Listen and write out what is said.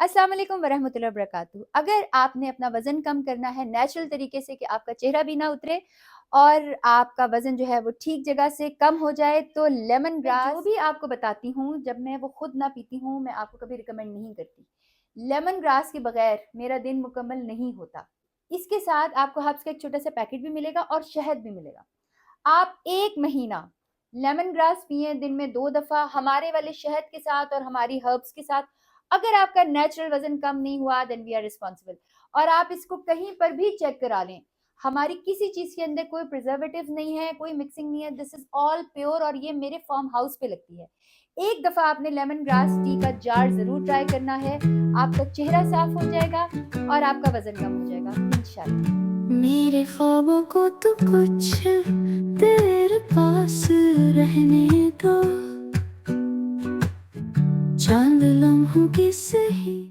अस्सलाम वालेकुम वरहमतुल्लाहि वबरकातुहू। अगर आपने अपना वज़न कम करना है नेचुरल तरीके से कि आपका चेहरा भी ना उतरे और आपका वज़न जो है वो ठीक जगह से कम हो जाए तो लेमन ग्रास जो भी आपको बताती हूँ, जब मैं वो खुद ना पीती हूँ, मैं आपको कभी रिकमेंड नहीं करती। लेमन ग्रास के बगैर मेरा दिन मुकम्मल नहीं होता। इसके साथ आपको हर्ब्स का एक छोटा सा पैकेट भी मिलेगा और शहद भी मिलेगा। आप 1 महीना लेमन ग्रास पिएँ दिन में 2 दफ़ा हमारे वाले शहद के साथ और हमारी हर्ब्स के साथ। अगर आपका नेचुरल वज़न कम नहीं हुआ देन वी आर रिस्पांसिबल। और आप इसको कहीं पर भी चेक करा लें। हमारी किसी चीज़ के अंदर कोई प्रिजर्वेटिव्स नहीं है, कोई मिक्सिंग नहीं है, दिस इज़ ऑल प्योर और ये मेरे फार्म हाउस पे लगती है। एक दफ़ा आपने लेमन ग्रास टी का जार ज़रूर ट्राई करना है, आपका चेहरा साफ हो जाएगा और आपका वज़न कम हो जाएगा इंशाल्लाह। मेरे ख्वाबों को तो कुछ देर पास रहने दो, चंद लम्हों की सही।